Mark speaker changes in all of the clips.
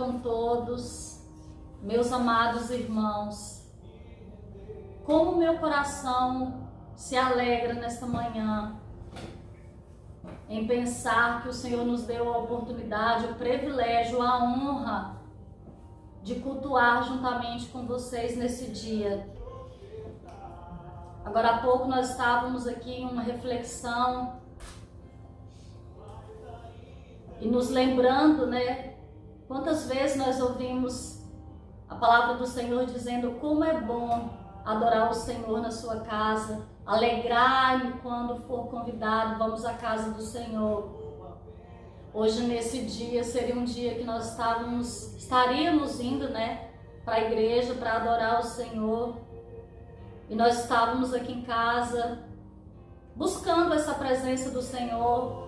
Speaker 1: com todos, meus amados irmãos. Como meu coração se alegra nesta manhã em pensar que o Senhor nos deu a oportunidade, o privilégio, a honra de cultuar juntamente com vocês nesse dia. Agora há pouco nós estávamos aqui em uma reflexão e nos lembrando, quantas vezes nós ouvimos a palavra do Senhor dizendo como é bom adorar o Senhor na sua casa, alegrar-me quando for convidado, vamos à casa do Senhor. Hoje, nesse dia, seria um dia que nós estaríamos indo, para a igreja para adorar o Senhor. E nós estávamos aqui em casa buscando essa presença do Senhor,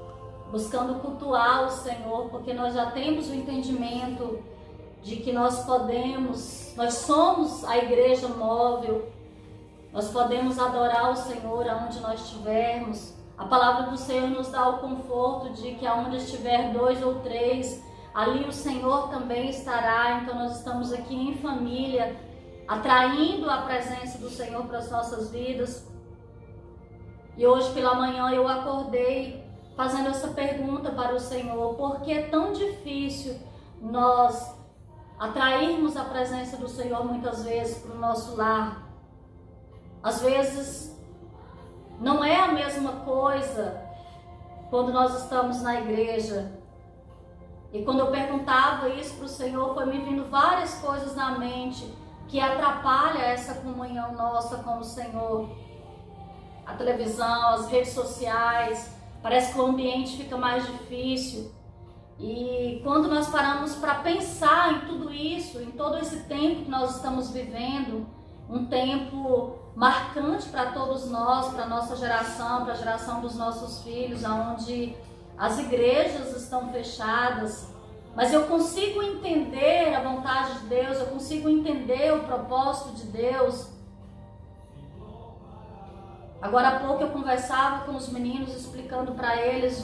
Speaker 1: buscando cultuar o Senhor, porque nós já temos o entendimento de que nós somos a igreja móvel, nós podemos adorar o Senhor aonde nós estivermos. A palavra do Senhor nos dá o conforto de que aonde estiver 2 ou 3, ali o Senhor também estará. Então nós estamos aqui em família, atraindo a presença do Senhor para as nossas vidas. E hoje pela manhã eu acordei fazendo essa pergunta para o Senhor: por que é tão difícil nós atrairmos a presença do Senhor muitas vezes para o nosso lar? Às vezes não é a mesma coisa quando nós estamos na igreja. E quando eu perguntava isso para o Senhor, foi me vindo várias coisas na mente que atrapalha essa comunhão nossa com o Senhor. A televisão, as redes sociais, parece que o ambiente fica mais difícil. E quando nós paramos para pensar em tudo isso, em todo esse tempo que nós estamos vivendo, um tempo marcante para todos nós, para a nossa geração, para a geração dos nossos filhos, onde as igrejas estão fechadas, mas eu consigo entender a vontade de Deus, eu consigo entender o propósito de Deus. Agora há pouco eu conversava com os meninos, explicando para eles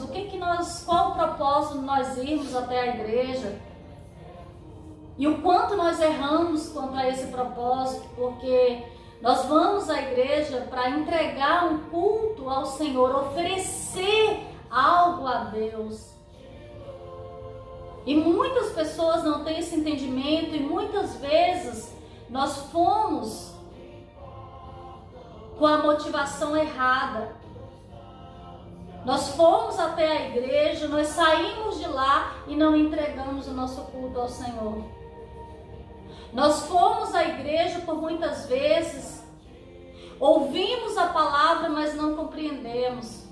Speaker 1: qual o propósito de nós irmos até a igreja e o quanto nós erramos quanto a esse propósito, porque nós vamos à igreja para entregar um culto ao Senhor, oferecer algo a Deus. E muitas pessoas não têm esse entendimento, e muitas vezes nós fomos com a motivação errada. Nós fomos até a igreja, nós saímos de lá e não entregamos o nosso culto ao Senhor. Nós fomos à igreja por muitas vezes, ouvimos a palavra, mas não compreendemos.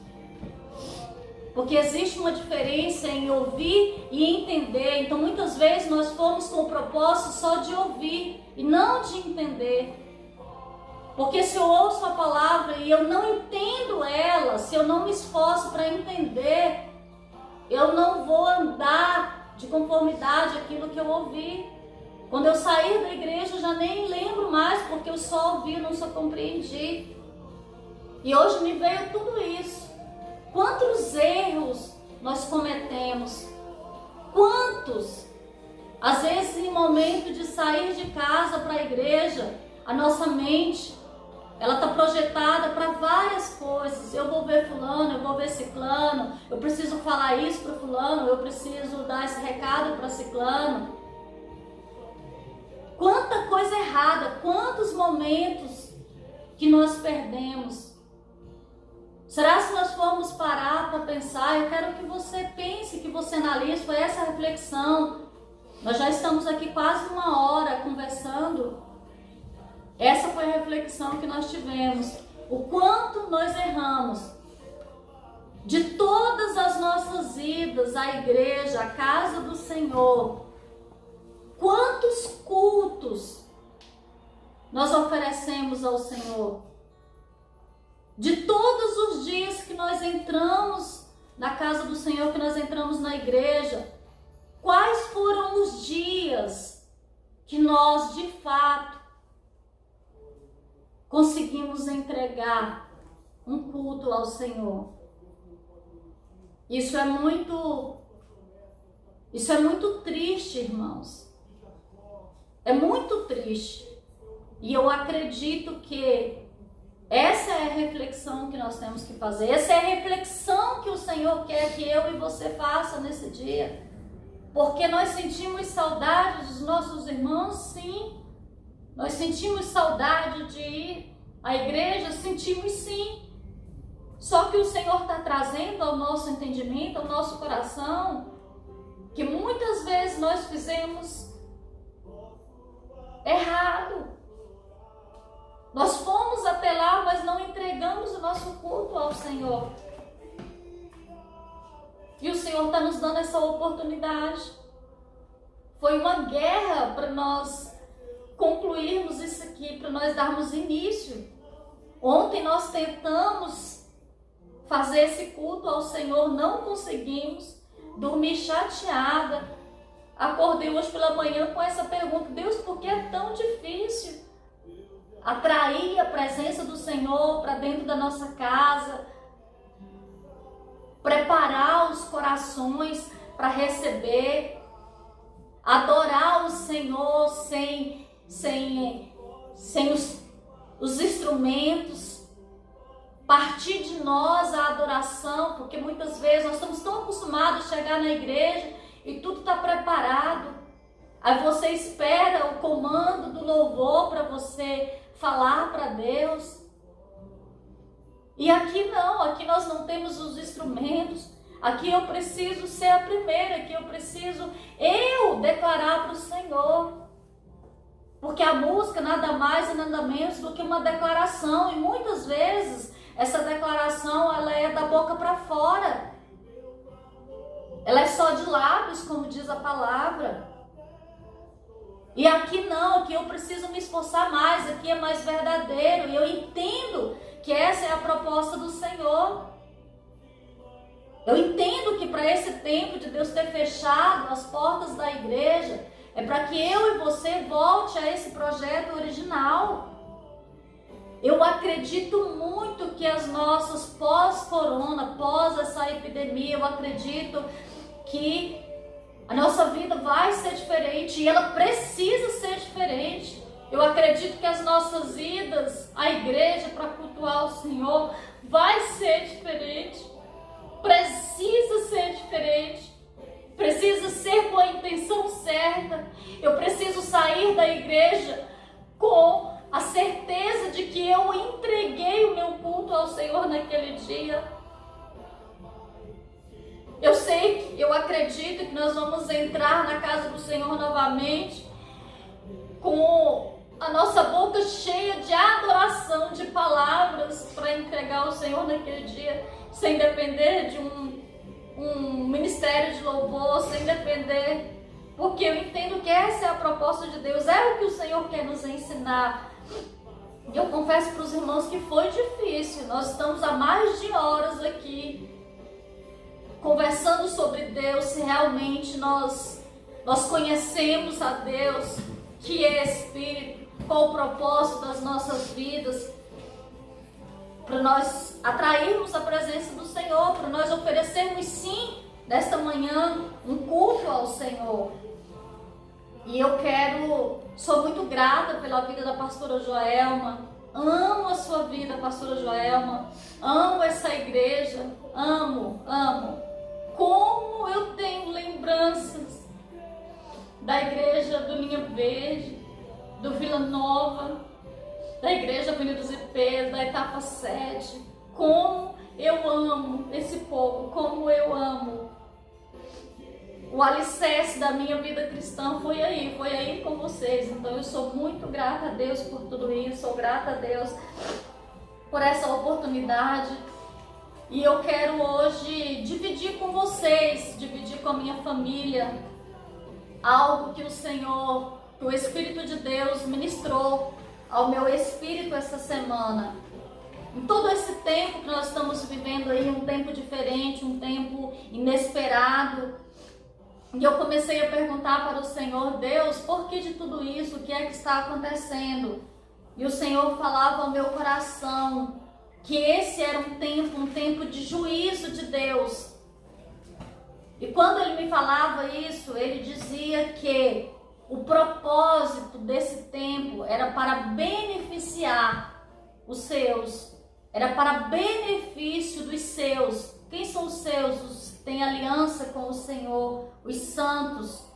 Speaker 1: Porque existe uma diferença em ouvir e entender. Então muitas vezes nós fomos com o propósito só de ouvir e não de entender. Porque se eu ouço a palavra e eu não entendo ela, se eu não me esforço para entender, eu não vou andar de conformidade àquilo que eu ouvi. Quando eu sair da igreja, eu já nem lembro mais, porque eu só ouvi, eu não só compreendi. E hoje me veio tudo isso. Quantos erros nós cometemos? Quantos? Às vezes, em momento de sair de casa para a igreja, a nossa mente, ela está projetada para várias coisas. Eu vou ver fulano, eu vou ver ciclano, eu preciso falar isso para fulano, eu preciso dar esse recado para ciclano. Quanta coisa errada, quantos momentos que nós perdemos. Será se nós formos parar para pensar? Eu quero que você pense, que você analise, foi essa reflexão. Nós já estamos aqui quase 1 hora conversando. Essa foi a reflexão que nós tivemos. O quanto nós erramos. De todas as nossas idas à igreja, à casa do Senhor, quantos cultos nós oferecemos ao Senhor? De todos os dias que nós entramos na casa do Senhor, que nós entramos na igreja, quais foram os dias que nós, de fato, conseguimos entregar um culto ao Senhor? Isso é muito triste, irmãos. É muito triste. E eu acredito que essa é a reflexão que nós temos que fazer. Essa é a reflexão que o Senhor quer que eu e você faça nesse dia. Porque nós sentimos saudade dos nossos irmãos, sim. Nós sentimos saudade de ir à igreja, sentimos sim. Só que o Senhor está trazendo ao nosso entendimento, ao nosso coração, que muitas vezes nós fizemos errado. Nós fomos até lá, mas não entregamos o nosso culto ao Senhor. E o Senhor está nos dando essa oportunidade. Foi uma guerra para nós concluirmos isso aqui, para nós darmos início. Ontem nós tentamos fazer esse culto ao Senhor, não conseguimos. Dormi chateada. Acordei hoje pela manhã com essa pergunta: Deus, por que é tão difícil atrair a presença do Senhor para dentro da nossa casa, preparar os corações para receber, adorar o Senhor sem os instrumentos, partir de nós a adoração, porque muitas vezes nós estamos tão acostumados a chegar na igreja e tudo está preparado. Aí você espera o comando do louvor para você falar para Deus. E aqui não, aqui nós não temos os instrumentos. Aqui eu preciso ser a primeira, aqui eu preciso declarar para o Senhor. Porque a música nada mais e nada menos do que uma declaração. E muitas vezes essa declaração ela é da boca para fora. Ela é só de lábios, como diz a palavra. E aqui não, aqui eu preciso me esforçar mais, aqui é mais verdadeiro. E eu entendo que essa é a proposta do Senhor. Eu entendo que para esse tempo de Deus ter fechado as portas da igreja, é para que eu e você volte a esse projeto original. Eu acredito muito que as nossas pós-corona, pós essa epidemia, eu acredito que a nossa vida vai ser diferente e ela precisa ser diferente. Eu acredito que as nossas idas à igreja para cultuar o Senhor vai ser diferente. Precisa ser diferente. Precisa ser com a intenção certa. Eu preciso sair da igreja com a certeza de que eu entreguei o meu culto ao Senhor naquele dia. Eu sei, eu acredito que nós vamos entrar na casa do Senhor novamente com a nossa boca cheia de adoração, de palavras para entregar ao Senhor naquele dia, sem depender de um ministério de louvor, sem depender, porque eu entendo que essa é a proposta de Deus, é o que o Senhor quer nos ensinar. E eu confesso para os irmãos que foi difícil. Nós estamos há mais de horas aqui conversando sobre Deus, se realmente nós conhecemos a Deus, que é Espírito, qual o propósito das nossas vidas, para nós atrairmos a presença do Senhor, para nós oferecermos sim, nesta manhã, um culto ao Senhor. E eu sou muito grata pela vida da pastora Joelma, amo a sua vida, pastora Joelma, amo essa igreja, amo. Como eu tenho lembranças da igreja do Linha Verde, do Vila Nova, da igreja Avenida dos Ipês, da Etapa 7. Como eu amo esse povo, como eu amo. O alicerce da minha vida cristã foi aí com vocês. Então eu sou muito grata a Deus por tudo isso, sou grata a Deus por essa oportunidade. E eu quero hoje dividir com vocês, dividir com a minha família, algo que o Senhor, que o Espírito de Deus ministrou ao meu espírito essa semana. Em todo esse tempo que nós estamos vivendo aí, um tempo diferente, um tempo inesperado, e eu comecei a perguntar para o Senhor: Deus, por que de tudo isso? O que é que está acontecendo? E o Senhor falava ao meu coração que esse era um tempo de juízo de Deus. E quando Ele me falava isso, Ele dizia que o propósito desse tempo era para beneficiar os seus, era para benefício dos seus. Quem são os seus? Os que têm aliança com o Senhor, os santos.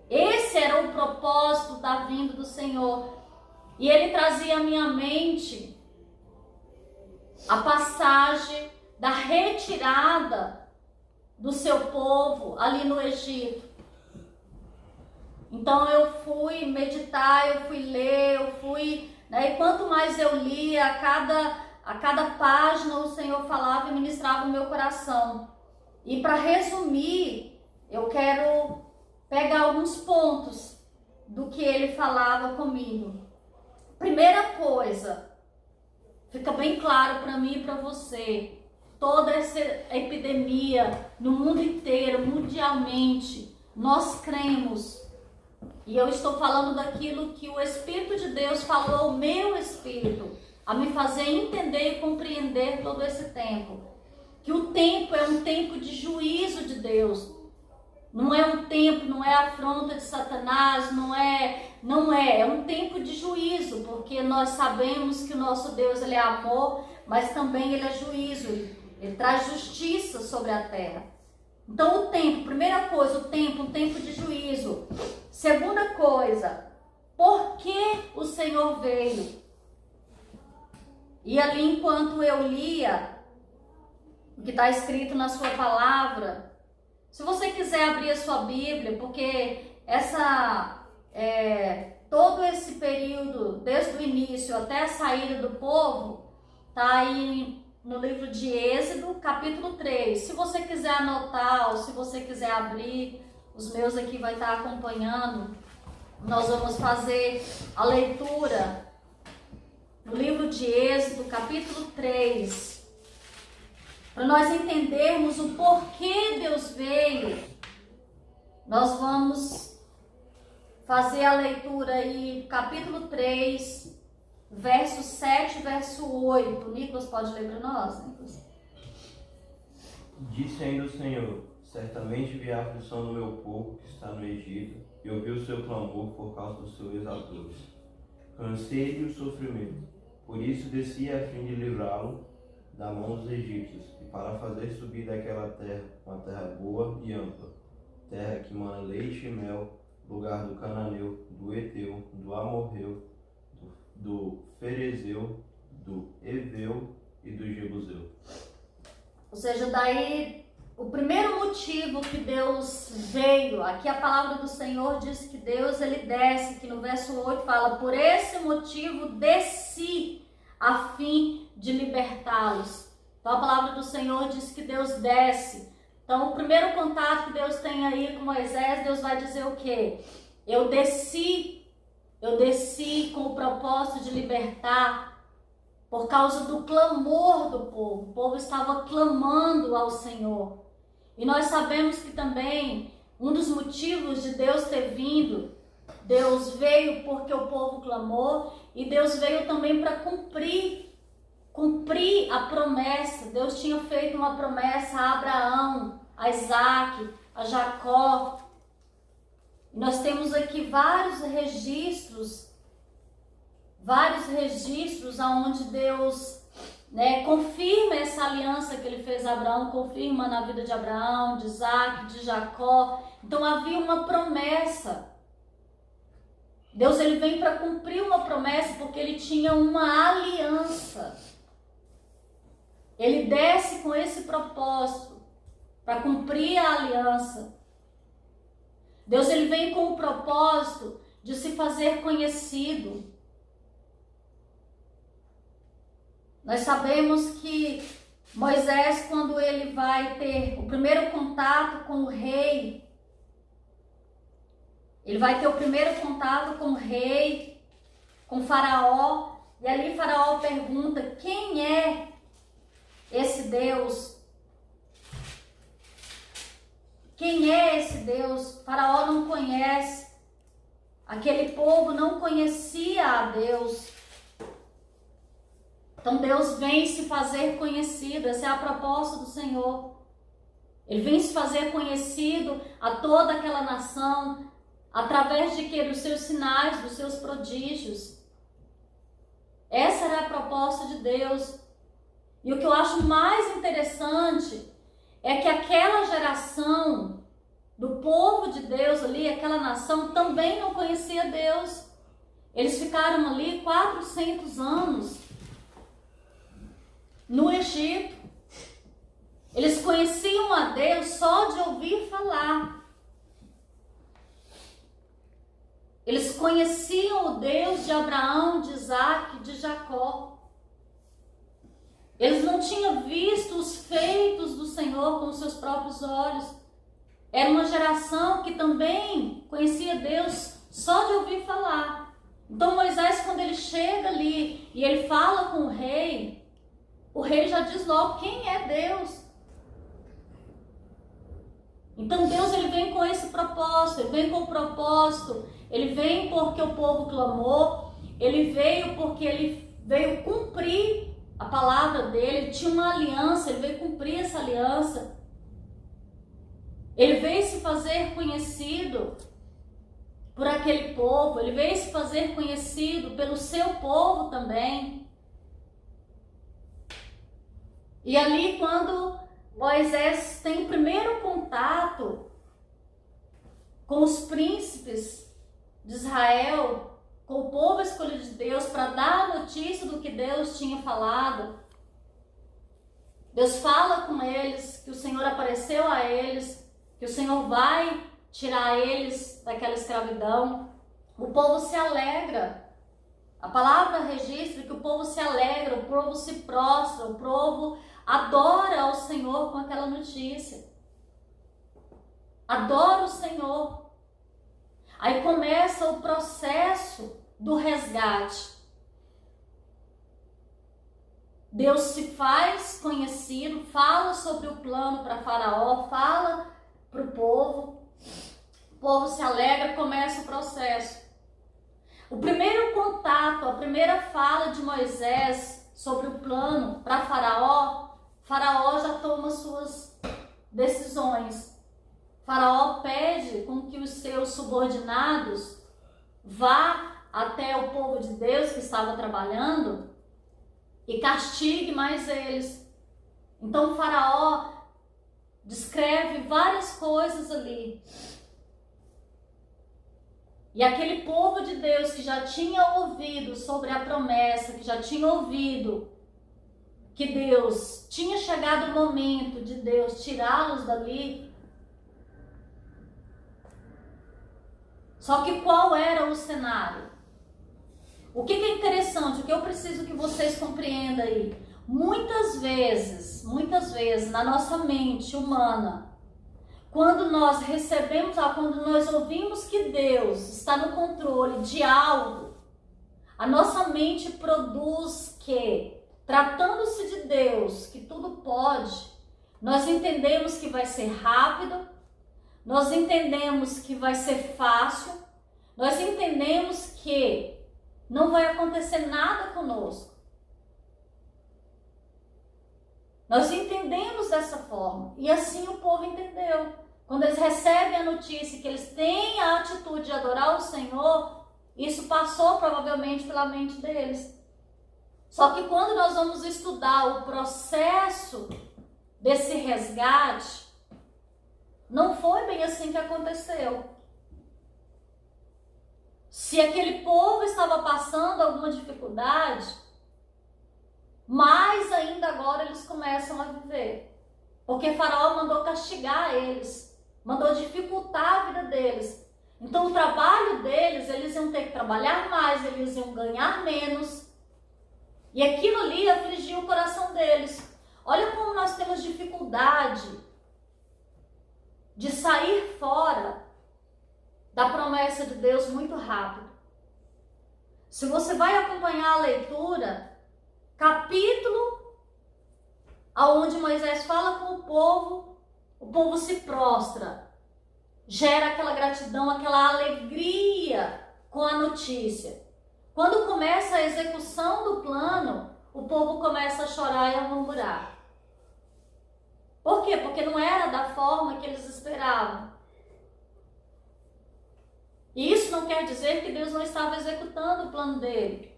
Speaker 1: Esse era o propósito da vinda do Senhor. E ele trazia à minha mente a passagem da retirada do seu povo ali no Egito. Então eu fui meditar, eu fui ler, e quanto mais eu lia, a cada página o Senhor falava e ministrava no meu coração. E para resumir, eu quero pegar alguns pontos do que ele falava comigo. Primeira coisa, fica bem claro para mim e para você, toda essa epidemia no mundo inteiro, mundialmente, nós cremos. E eu estou falando daquilo que o Espírito de Deus falou ao meu espírito, a me fazer entender e compreender todo esse tempo. Que o tempo é um tempo de juízo de Deus. Não é um tempo, não é afronta de Satanás, não é um tempo de juízo, porque nós sabemos que o nosso Deus, ele é amor, mas também ele é juízo, ele traz justiça sobre a terra. Então o tempo, primeira coisa, um tempo de juízo. Segunda coisa, por que o Senhor veio? E ali enquanto eu lia o que está escrito na sua palavra, se você quiser abrir a sua Bíblia, porque todo esse período, desde o início até a saída do povo, está aí no livro de Êxodo, capítulo 3. Se você quiser anotar ou se você quiser abrir, os meus aqui vai estar acompanhando. Nós vamos fazer a leitura no livro de Êxodo, capítulo 3. Para nós entendermos o porquê Deus veio, nós vamos fazer a leitura aí, capítulo 3, verso 7, verso 8. O Nicolas pode ler para nós, Nicolas?
Speaker 2: Disse ainda o Senhor: certamente vi a aflição do meu povo que está no Egito, e ouvi o seu clamor por causa dos seus exatores. Cansei-lhe o sofrimento, por isso desci a fim de livrá-lo da mão dos egípcios, e para fazer subir daquela terra uma terra boa e ampla, terra que mana leite e mel, lugar do cananeu, do Eteu, do Amorreu, do Ferezeu, do Eveu e do Jebuseu.
Speaker 1: Ou seja, daí o primeiro motivo que Deus veio, aqui a palavra do Senhor diz que Deus ele desce, que no verso 8 fala: por esse motivo desci a fim de libertá-los. Então a palavra do Senhor diz que Deus desce. Então o primeiro contato que Deus tem aí com Moisés, Deus vai dizer o quê? Eu desci com o propósito de libertar, por causa do clamor do povo. O povo estava clamando ao Senhor. E nós sabemos que também um dos motivos de Deus ter vindo, Deus veio porque o povo clamou, e Deus veio também para cumprir a promessa. Deus tinha feito uma promessa a Abraão, a Isaac, a Jacó. E nós temos aqui vários registros onde Deus confirma essa aliança que ele fez a Abraão, confirma na vida de Abraão, de Isaac, de Jacó. Então havia uma promessa. Deus ele vem para cumprir uma promessa porque ele tinha uma aliança. Ele desce com esse propósito para cumprir a aliança. Deus ele vem com o propósito de se fazer conhecido. Nós sabemos que Moisés, quando ele vai ter o primeiro contato com o rei, ele vai ter o primeiro contato com o rei, com Faraó, e ali Faraó pergunta: quem é esse Deus? Quem é esse Deus? Faraó não conhece. Aquele povo não conhecia a Deus. Então Deus vem se fazer conhecido. Essa é a proposta do Senhor. Ele vem se fazer conhecido a toda aquela nação. Através de quê? Dos seus sinais, dos seus prodígios. Essa era a proposta de Deus. E o que eu acho mais interessante é que aquela geração do povo de Deus ali, aquela nação, também não conhecia Deus. Eles ficaram ali 400 anos no Egito. Eles conheciam a Deus só de ouvir falar. Eles conheciam o Deus de Abraão, de Isaac, de Jacó. Eles não tinham visto os feitos do Senhor com os seus próprios olhos. Era uma geração que também conhecia Deus só de ouvir falar. Então Moisés, quando ele chega ali e ele fala com o rei já diz logo quem é Deus. Então Deus, ele vem com esse propósito, ele vem com o propósito, ele vem porque o povo clamou, ele veio porque ele veio cumprir a palavra dele, ele tinha uma aliança, ele veio cumprir essa aliança. Ele veio se fazer conhecido por aquele povo, ele veio se fazer conhecido pelo seu povo também. E ali, quando Moisés tem o primeiro contato com os príncipes de Israel, com o povo escolhido de Deus, para dar a notícia do que Deus tinha falado, Deus fala com eles que o Senhor apareceu a eles, que o Senhor vai tirar eles daquela escravidão. O povo se alegra. A palavra registra que o povo se alegra, o povo se prostra, o povo adora ao Senhor com aquela notícia. Adora o Senhor. Aí começa o processo do resgate. Deus se faz conhecido, fala sobre o plano para Faraó, fala para o povo se alegra, começa o processo. O primeiro contato, a primeira fala de Moisés sobre o plano para Faraó, Faraó já toma suas decisões. Faraó pede com que os seus subordinados vá até o povo de Deus que estava trabalhando e castigue mais eles. Então Faraó descreve várias coisas ali. E aquele povo de Deus que já tinha ouvido sobre a promessa, que já tinha ouvido que Deus tinha chegado o momento de Deus tirá-los dali. Só que qual era o cenário? O que é interessante, o que eu preciso que vocês compreendam aí? Muitas vezes, na nossa mente humana, quando nós recebemos, quando nós ouvimos que Deus está no controle de algo, a nossa mente produz que, tratando-se de Deus, que tudo pode, nós entendemos que vai ser rápido, nós entendemos que vai ser fácil, nós entendemos que não vai acontecer nada conosco. Nós entendemos dessa forma, e assim o povo entendeu. Quando eles recebem a notícia que eles têm a atitude de adorar o Senhor, isso passou provavelmente pela mente deles. Só que quando nós vamos estudar o processo desse resgate, não foi bem assim que aconteceu. Se aquele povo estava passando alguma dificuldade, mais ainda agora eles começam a viver. Porque Faraó mandou castigar eles, mandou dificultar a vida deles. Então o trabalho deles, eles iam ter que trabalhar mais, eles iam ganhar menos. E aquilo ali afligia o coração deles. Olha como nós temos dificuldade de sair fora da promessa de Deus muito rápido. Se você vai acompanhar a leitura, capítulo aonde Moisés fala com o povo se prostra, gera aquela gratidão, aquela alegria com a notícia. Quando começa a execução do plano, o povo começa a chorar e a murmurar. Por quê? Porque não era da forma que eles esperavam. E isso não quer dizer que Deus não estava executando o plano dele.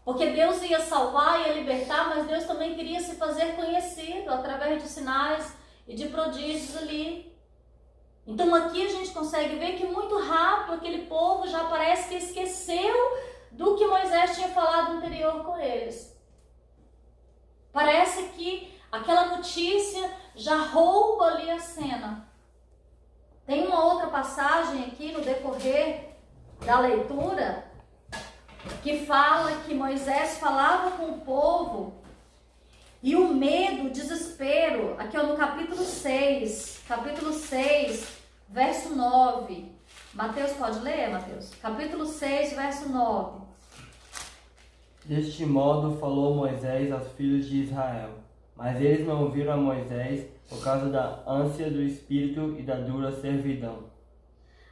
Speaker 1: Porque Deus ia salvar, ia libertar, mas Deus também queria se fazer conhecido através de sinais e de prodígios ali. Então aqui a gente consegue ver que muito rápido aquele povo já parece que esqueceu do que Moisés tinha falado anterior com eles. Parece que aquela notícia já rouba ali a cena. Tem uma outra passagem aqui no decorrer da leitura que fala que Moisés falava com o povo e o medo, o desespero, aqui no capítulo 6, verso 9. Mateus, pode ler, Mateus? Capítulo 6, verso 9.
Speaker 3: Deste modo falou Moisés aos filhos de Israel, mas eles não ouviram a Moisés por causa da ânsia do espírito e da dura servidão.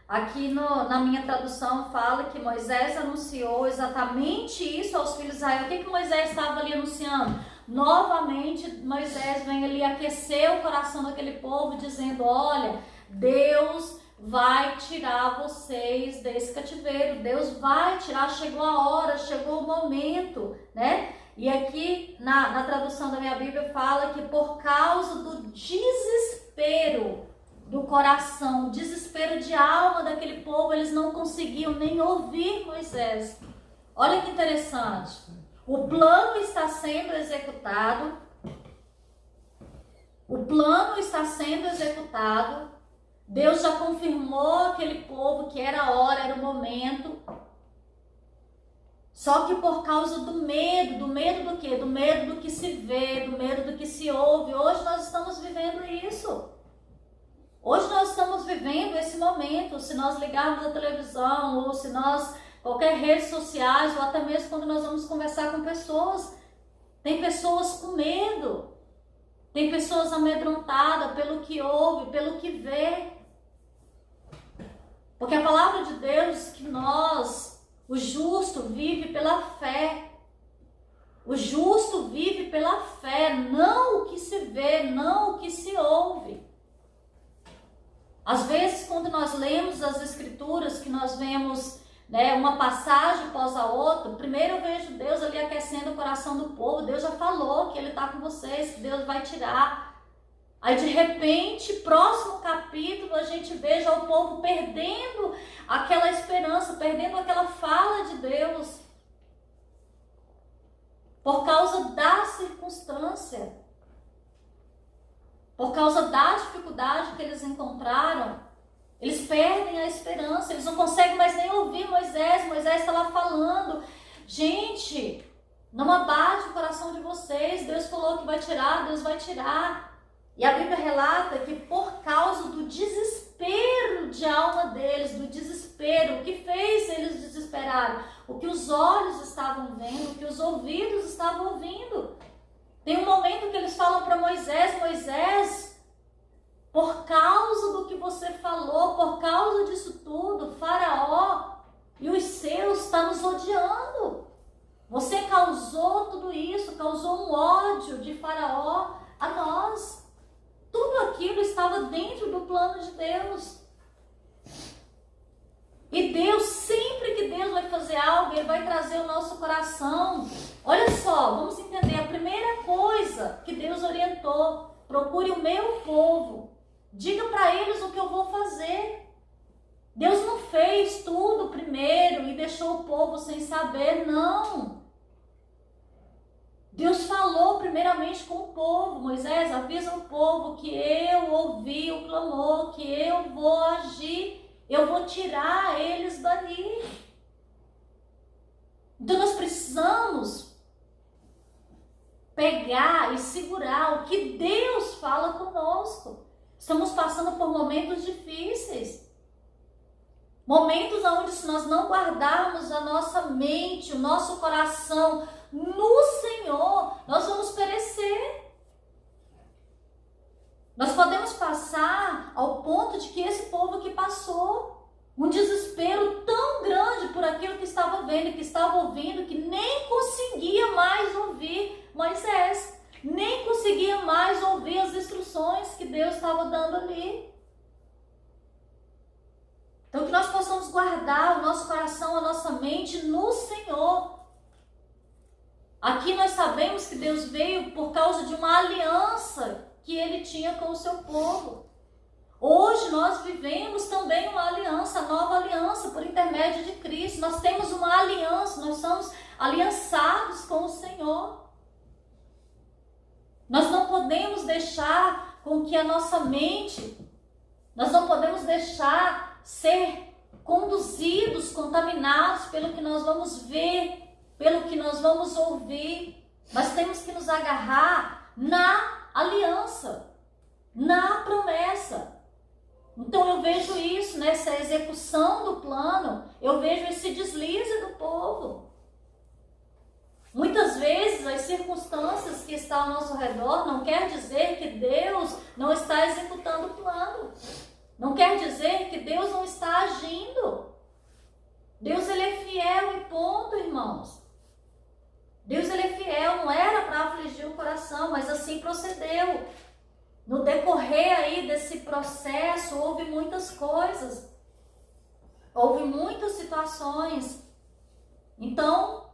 Speaker 1: Aqui na minha tradução fala que Moisés anunciou exatamente isso aos filhos de Israel. O que Moisés estava ali anunciando? Novamente Moisés vem ali aquecer o coração daquele povo, dizendo: olha, Deus vai tirar vocês desse cativeiro, Deus vai tirar, chegou a hora, chegou o momento, né? E aqui na tradução da minha Bíblia fala que por causa do desespero do coração, desespero de alma daquele povo, eles não conseguiam nem ouvir Moisés. Olha que interessante. O plano está sendo executado. O plano está sendo executado. Deus já confirmou aquele povo que era a hora, era o momento. Só que por causa do medo do quê? Do medo do que se vê, do medo do que se ouve. Hoje nós estamos vivendo isso. Hoje nós estamos vivendo esse momento. Se nós ligarmos a televisão, ou se nós, qualquer redes sociais, ou até mesmo quando nós vamos conversar com pessoas, tem pessoas com medo. Tem pessoas amedrontadas pelo que ouve, pelo que vê. Porque a palavra de Deus diz que o justo vive pela fé. O justo vive pela fé, não o que se vê, não o que se ouve. Às vezes, quando nós lemos as escrituras, que nós vemos, né, uma passagem após a outra, primeiro eu vejo Deus ali aquecendo o coração do povo. Deus já falou que Ele está com vocês, que Deus vai tirar. Aí de repente, próximo capítulo, a gente veja o povo perdendo aquela esperança, perdendo aquela fala de Deus, por causa da circunstância, por causa da dificuldade que eles encontraram. Eles perdem a esperança, eles não conseguem mais nem ouvir Moisés. Moisés está lá falando: gente, não abate o coração de vocês, Deus falou que vai tirar, Deus vai tirar. E a Bíblia relata que por causa do desespero de alma deles, do desespero, o que fez eles desesperarem? O que os olhos estavam vendo, o que os ouvidos estavam ouvindo. Tem um momento que eles falam para Moisés: Moisés, por causa do que você falou, por causa disso tudo, Faraó e os seus estão nos odiando. Você causou tudo isso, causou um ódio de Faraó a nós. Tudo aquilo estava dentro do plano de Deus. E Deus, sempre que Deus vai fazer algo, Ele vai trazer o nosso coração. Olha só, vamos entender. A primeira coisa que Deus orientou: procure o meu povo. Diga para eles o que eu vou fazer. Deus não fez tudo primeiro e deixou o povo sem saber, não. Deus falou primeiramente com o povo: Moisés, avisa o povo que eu ouvi o clamor, que eu vou agir, eu vou tirar eles dali. Então nós precisamos pegar e segurar o que Deus fala conosco. Estamos passando por momentos difíceis. Momentos onde, se nós não guardarmos a nossa mente, o nosso coração no Senhor, nós vamos perecer. Nós podemos passar ao ponto de que esse povo que passou um desespero tão grande por aquilo que estava vendo, que estava ouvindo, que nem conseguia mais ouvir Moisés, nem conseguia mais ouvir as instruções que Deus estava dando ali. Então que nós possamos guardar o nosso coração, a nossa mente no Senhor. Aqui nós sabemos que Deus veio por causa de uma aliança que Ele tinha com o seu povo. Hoje nós vivemos também uma aliança, a nova aliança por intermédio de Cristo. Nós temos uma aliança, nós somos aliançados com o Senhor. Nós não podemos deixar com que a nossa mente, nós não podemos deixar ser conduzidos, contaminados pelo que nós vamos ver, pelo que nós vamos ouvir. Nós temos que nos agarrar na aliança, na promessa. Então eu vejo isso, nessa execução do plano, eu vejo esse deslize do povo. Muitas vezes as circunstâncias que estão ao nosso redor não quer dizer que Deus não está executando o plano. Não quer dizer que Deus não está agindo. Deus, Ele é fiel e ponto, irmãos. Deus, Ele é fiel, não era para afligir o coração, mas assim procedeu. No decorrer aí desse processo, houve muitas coisas. Houve muitas situações. Então,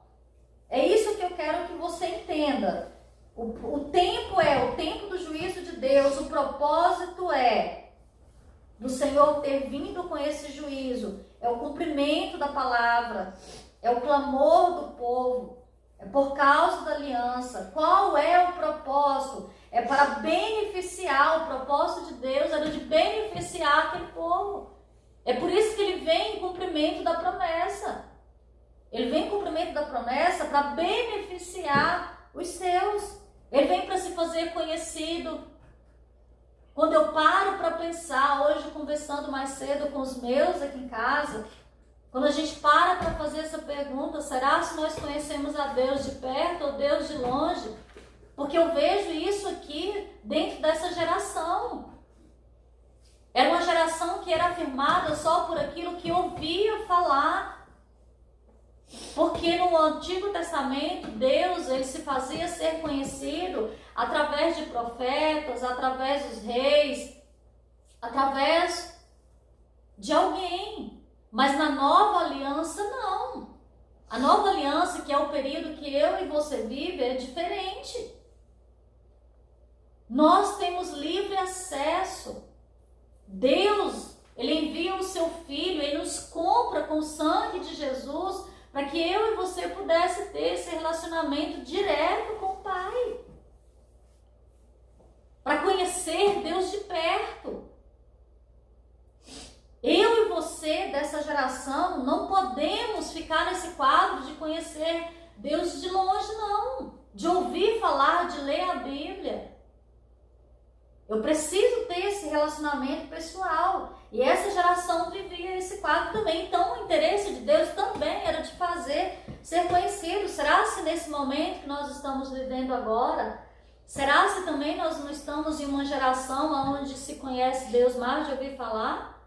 Speaker 1: é isso que eu quero que você entenda. O tempo é o tempo do juízo de Deus. O propósito é do Senhor ter vindo com esse juízo. É o cumprimento da palavra. É o clamor do povo. É por causa da aliança. Qual é o propósito? É para beneficiar. O propósito de Deus era de beneficiar aquele povo. É por isso que ele vem em cumprimento da promessa. Ele vem em cumprimento da promessa para beneficiar os seus. Ele vem para se fazer conhecido. Quando eu paro para pensar, hoje conversando mais cedo com os meus aqui em casa, quando a gente para fazer essa pergunta, será se nós conhecemos a Deus de perto ou Deus de longe? Porque eu vejo isso aqui dentro dessa geração. Era uma geração que era afirmada só por aquilo que ouvia falar. Porque no Antigo Testamento, Deus, ele se fazia ser conhecido através de profetas, através dos reis, através de alguém. Mas na nova aliança, não. A nova aliança, que é o período que eu e você vive, é diferente. Nós temos livre acesso. Deus, ele envia o seu Filho, ele nos compra com o sangue de Jesus, para que eu e você pudesse ter esse relacionamento direto com o Pai. Para conhecer Deus de perto. Eu e você, dessa geração, não podemos ficar nesse quadro de conhecer Deus de longe, não. De ouvir falar, de ler a Bíblia. Eu preciso ter esse relacionamento pessoal. E essa geração vivia esse quadro também. Então, o interesse de Deus também era de fazer ser conhecido. Será se nesse momento que nós estamos vivendo agora, será se também nós não estamos em uma geração onde se conhece Deus mais de ouvir falar?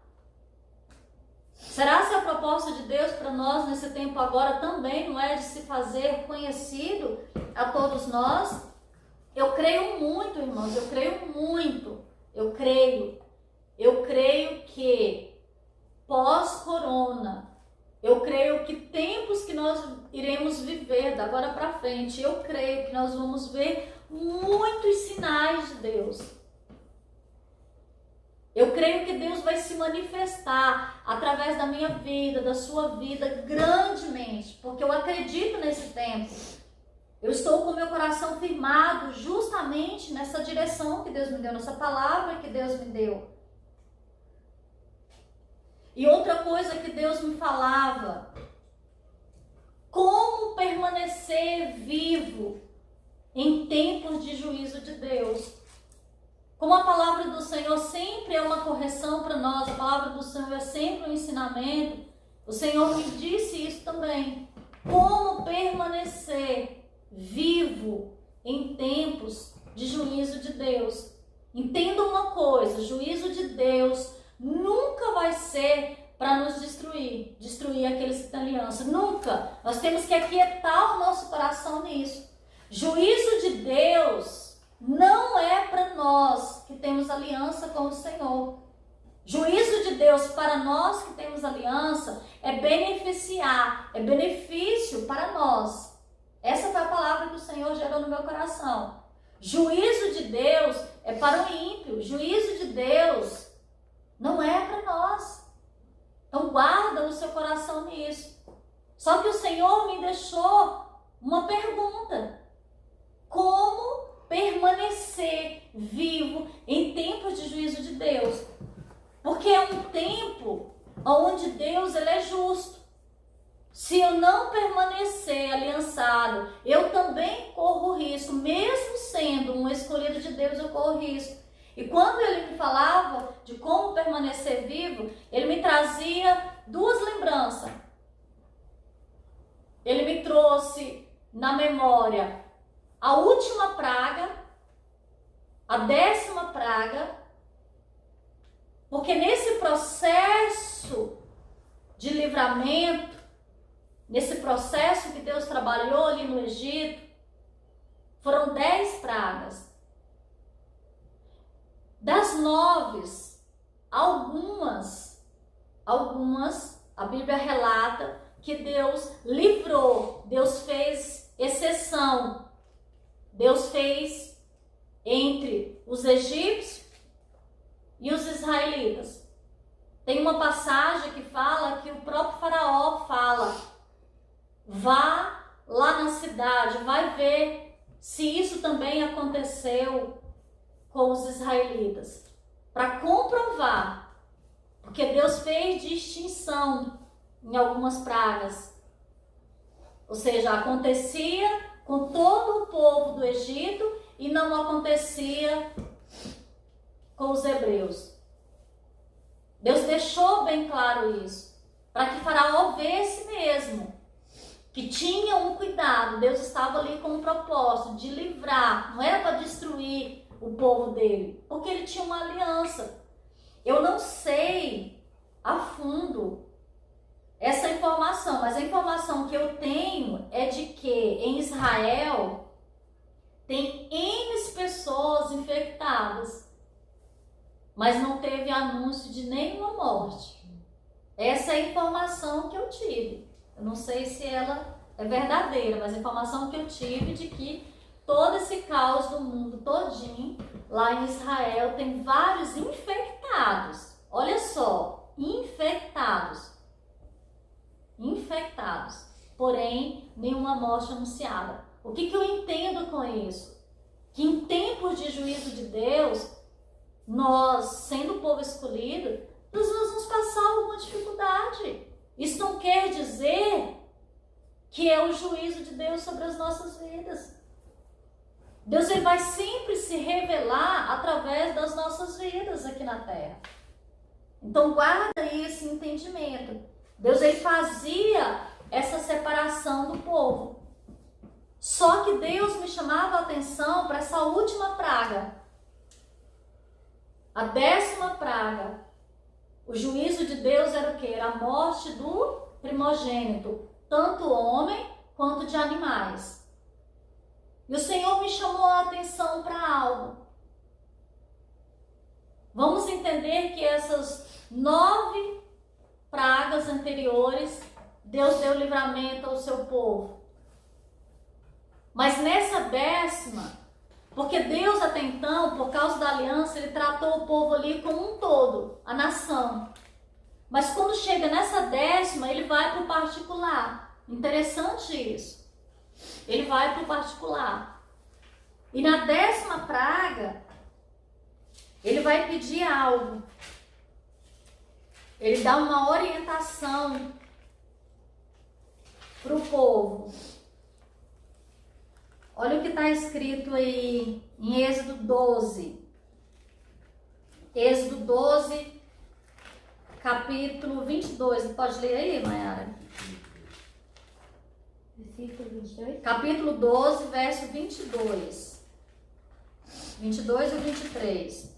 Speaker 1: Será se a proposta de Deus para nós nesse tempo agora também não é de se fazer conhecido a todos nós? Eu creio muito, irmãos, eu creio muito. Eu creio que pós-corona, eu creio que tempos que nós iremos viver da agora para frente, eu creio que nós vamos ver muitos sinais de Deus. Eu creio que Deus vai se manifestar através da minha vida, da sua vida, grandemente, porque eu acredito nesse tempo. Eu estou com o meu coração firmado justamente nessa direção que Deus me deu, nessa palavra que Deus me deu. E outra coisa que Deus me falava, como permanecer vivo em tempos de juízo de Deus. Como a palavra do Senhor sempre é uma correção para nós, a palavra do Senhor é sempre um ensinamento, o Senhor me disse isso também. Como permanecer vivo em tempos de juízo de Deus. Entenda uma coisa, juízo de Deus nunca vai ser para nos destruir aqueles que têm aliança, nunca. Nós temos que aquietar o nosso coração nisso. Juízo de Deus não é para nós que temos aliança com o Senhor. Juízo de Deus para nós que temos aliança é beneficiar, é benefício para nós. Essa foi a palavra que o Senhor gerou no meu coração. Juízo de Deus é para o ímpio, juízo de Deus não é para nós. Então guarda o seu coração nisso. Só que o Senhor me deixou uma pergunta: como permanecer vivo em tempos de juízo de Deus? Porque é um tempo onde Deus ele é justo. Se eu não permanecer aliançado, eu também corro risco. Mesmo sendo um escolhido de Deus, eu corro risco. E quando ele me falava de como permanecer vivo, ele me trazia duas lembranças. Ele me trouxe na memória a última praga, a 10ª praga, porque nesse processo de livramento, nesse processo que Deus trabalhou ali no Egito, foram 10 pragas. Das 9, algumas, a Bíblia relata que Deus livrou, Deus fez exceção. Deus fez entre os egípcios e os israelitas. Tem uma passagem que fala que o próprio faraó fala: vá lá na cidade, vai ver se isso também aconteceu com os israelitas, para comprovar, porque Deus fez distinção em algumas pragas, ou seja, acontecia com todo o povo do Egito e não acontecia com os hebreus. Deus deixou bem claro isso, para que Faraó visse mesmo que tinha um cuidado. Deus estava ali com um propósito de livrar, não era para destruir o povo dele, porque ele tinha uma aliança. Eu não sei a fundo essa informação, mas a informação que eu tenho é de que em Israel tem N pessoas infectadas, mas não teve anúncio de nenhuma morte. Essa é a informação que eu tive. Eu não sei se ela é verdadeira, mas a informação que eu tive de que todo esse caos do mundo todinho, lá em Israel, tem vários infectados. Olha só, infectados, porém nenhuma morte anunciada. O que eu entendo com isso? Que em tempos de juízo de Deus, nós, sendo o povo escolhido, nós vamos passar alguma dificuldade. Isso não quer dizer que é o juízo de Deus sobre as nossas vidas. Deus ele vai sempre se revelar através das nossas vidas aqui na terra. Então guarda esse entendimento. Deus ele fazia essa separação do povo. Só que Deus me chamava a atenção para essa última praga. A 10ª praga. O juízo de Deus era o quê? Era a morte do primogênito, tanto homem quanto de animais. E o Senhor me chamou a atenção para algo. Vamos entender que essas 9 pragas anteriores, Deus deu livramento ao seu povo. Mas nessa 10ª, porque Deus até então, por causa da aliança, ele tratou o povo ali como um todo, a nação. Mas quando chega nessa 10ª, ele vai para o particular. Interessante isso. Ele vai para o particular. E na 10ª praga, ele vai pedir algo. Ele dá uma orientação para o povo. Olha o que está escrito aí em Êxodo 12. Êxodo 12, capítulo 22. Pode ler aí, Mayara?
Speaker 4: Versículo 22.
Speaker 1: Capítulo 12, verso 22. 22 e 23.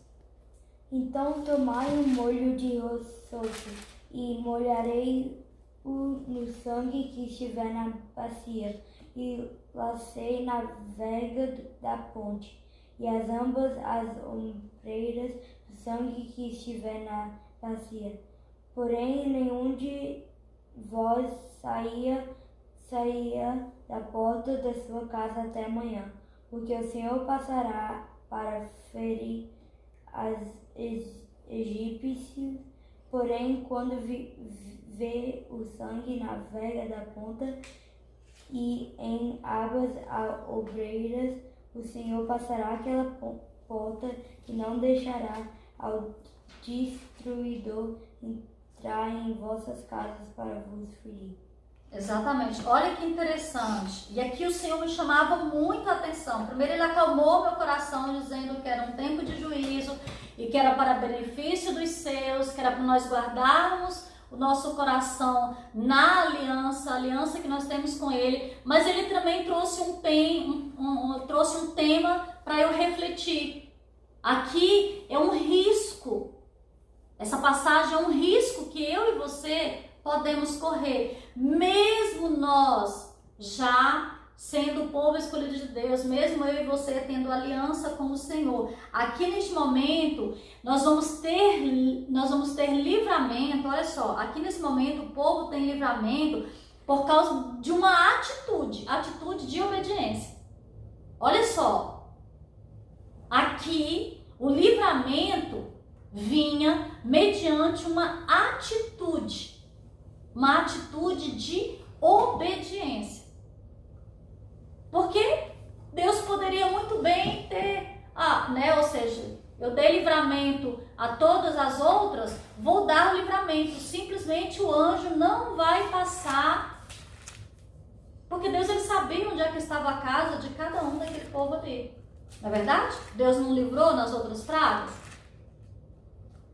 Speaker 4: Então tomai um molho de rosoto e molharei-o no sangue que estiver na bacia e lacei na verga da ponte e as ambas as ombreiras do sangue que estiver bacia. Porém, nenhum de vós saía da porta da sua casa até amanhã, porque o Senhor passará para ferir as egípcios. Porém, quando vê o sangue na vega da ponta e em abas obreiras, o Senhor passará aquela porta e não deixará ao destruidor entrar em vossas casas para vos ferir.
Speaker 1: Exatamente. Olha que interessante. E aqui o Senhor me chamava muita atenção. Primeiro ele acalmou meu coração dizendo que era um tempo de juízo e que era para benefício dos seus, que era para nós guardarmos o nosso coração na aliança, a aliança que nós temos com Ele. Mas Ele também trouxe um tema para eu refletir. Aqui é um risco. Essa passagem é um risco que eu e você podemos correr, mesmo nós já sendo o povo escolhido de Deus, mesmo eu e você tendo aliança com o Senhor. Aqui neste momento, nós vamos ter livramento. Olha só, aqui nesse momento o povo tem livramento por causa de uma atitude de obediência. Olha só, aqui o livramento vinha mediante uma atitude de obediência. Porque Deus poderia muito bem ter, ou seja, eu dei livramento a todas as outras, vou dar o livramento. Simplesmente o anjo não vai passar, porque Deus ele sabia onde é que estava a casa de cada um daquele povo ali. Não é verdade? Deus não livrou nas outras pragas?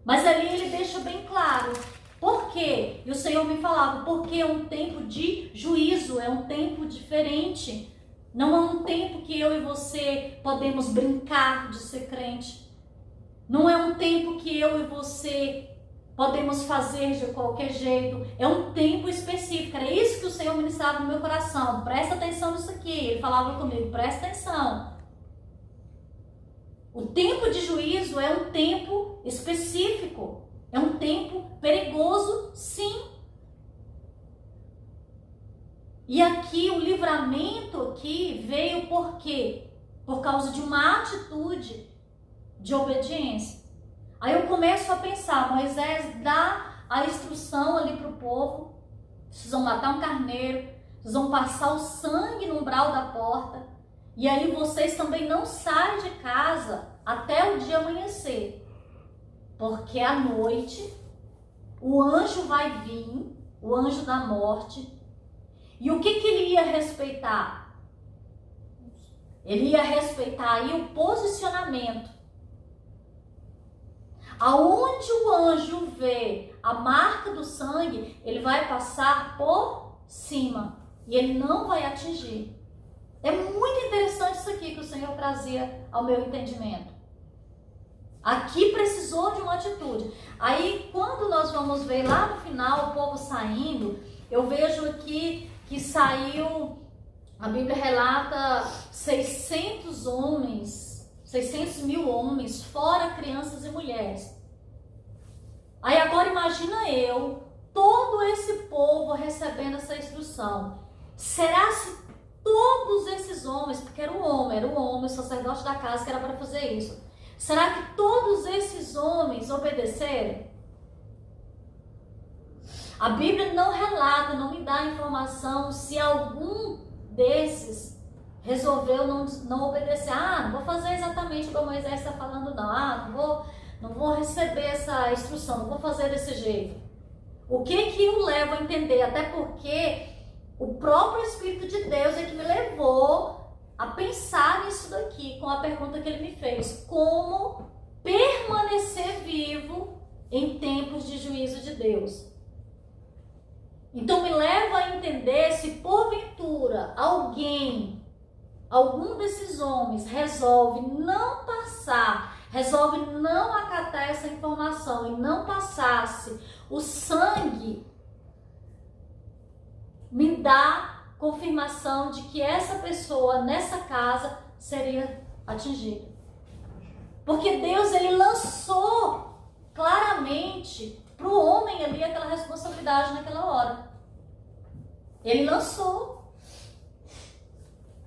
Speaker 1: Mas ali ele deixa bem claro. Por quê? E o Senhor me falava, porque é um tempo de juízo, é um tempo diferente. Não é um tempo que eu e você podemos brincar de ser crente. Não é um tempo que eu e você podemos fazer de qualquer jeito. É um tempo específico. Era isso que o Senhor ministrava no meu coração. Presta atenção nisso aqui. Ele falava comigo, presta atenção. O tempo de juízo é um tempo específico. É um tempo perigoso, sim. E aqui o livramento aqui veio por quê? Por causa de uma atitude de obediência. Aí eu começo a pensar, Moisés dá a instrução ali para o povo, vocês vão matar um carneiro, vocês vão passar o sangue no umbral da porta, e aí vocês também não saem de casa até o dia amanhecer, porque à noite o anjo vai vir, o anjo da morte. E o que ele ia respeitar? Ele ia respeitar aí o posicionamento. Aonde o anjo vê a marca do sangue, ele vai passar por cima e ele não vai atingir. É muito interessante isso aqui que o Senhor trazia ao meu entendimento. Aqui precisou de uma atitude. Aí quando nós vamos ver lá no final o povo saindo, eu vejo aqui que saiu, a Bíblia relata 600 mil homens, fora crianças e mulheres. Aí agora imagina todo esse povo recebendo essa instrução. Será se todos esses homens, porque era o homem, o sacerdote da casa que era para fazer isso. Será que todos esses homens obedeceram? A Bíblia não relata, não me dá informação se algum desses resolveu não obedecer. Não vou fazer exatamente como Moisés está falando, não. Não vou receber essa instrução, não vou fazer desse jeito. O que o leva a entender? Até porque o próprio Espírito de Deus é que me levou a pensar nisso daqui, com a pergunta que ele me fez. Como permanecer vivo em tempos de juízo de Deus? Então me leva a entender se porventura algum desses homens resolve não passar, resolve não acatar essa informação e não passasse, o sangue me dá confirmação de que essa pessoa nessa casa seria atingida. Porque Deus, ele lançou claramente para o homem ali aquela responsabilidade naquela hora. Ele lançou.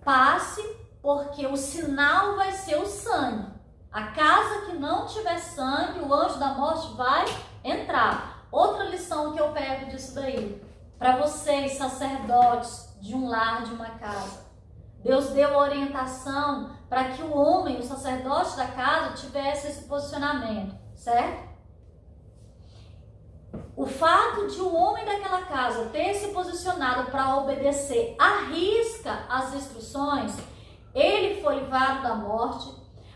Speaker 1: Passe, porque o sinal vai ser o sangue. A casa que não tiver sangue, o anjo da morte vai entrar. Outra lição que eu pego disso daí, para vocês, sacerdotes de um lar, de uma casa. Deus deu a orientação para que o homem, o sacerdote da casa, tivesse esse posicionamento, certo? O fato de o homem daquela casa ter se posicionado para obedecer à risca as instruções, ele foi livrado da morte,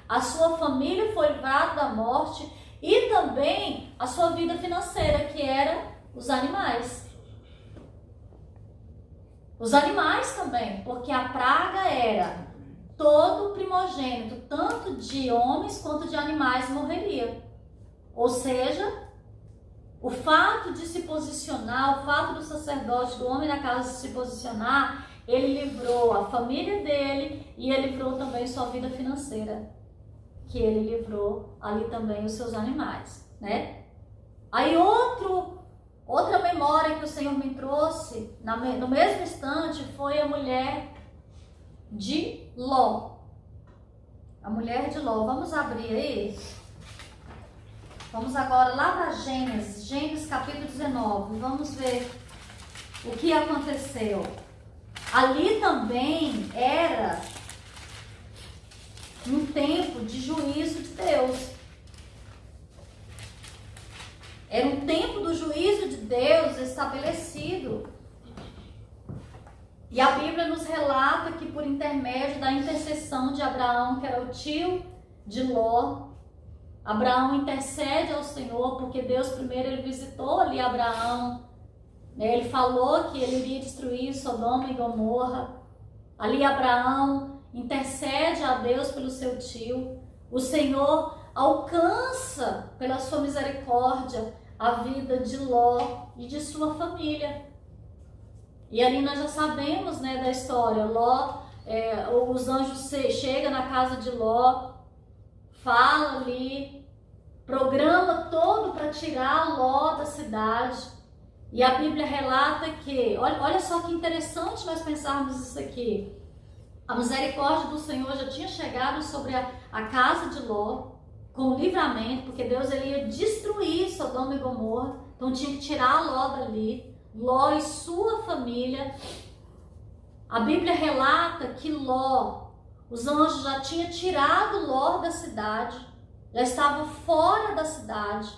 Speaker 1: a sua família foi livrada da morte e também a sua vida financeira, que era os animais. Os animais também, porque a praga era todo primogênito, tanto de homens quanto de animais, morreria. Ou seja, o fato de se posicionar, o fato do sacerdote, do homem da casa se posicionar, ele livrou a família dele e ele livrou também sua vida financeira, que ele livrou ali também os seus animais, né? Aí outra memória que o Senhor me trouxe no mesmo instante foi a mulher de Ló. A mulher de Ló. Vamos abrir aí. Vamos agora lá para Gênesis capítulo 19. Vamos ver o que aconteceu. Ali também era um tempo de juízo de Deus. Era um tempo do juízo de Deus estabelecido. E a Bíblia nos relata que por intermédio da intercessão de Abraão, que era o tio de Ló, Abraão intercede ao Senhor, porque Deus primeiro ele visitou ali Abraão, né? Ele falou que ele iria destruir Sodoma e Gomorra. Ali Abraão intercede a Deus pelo seu tio. O Senhor alcança pela sua misericórdia a vida de Ló e de sua família. E ali nós já sabemos, né, da história. Ló, os anjos chegam na casa de Ló, fala ali, programa todo para tirar Ló da cidade. E a Bíblia relata que, olha só que interessante nós pensarmos isso aqui. A misericórdia do Senhor já tinha chegado sobre a casa de Ló, com livramento, porque Deus ele ia destruir Sodoma e Gomorra, então tinha que tirar Ló dali, Ló e sua família. A Bíblia relata que Ló, os anjos já tinham tirado Ló da cidade, já estava fora da cidade.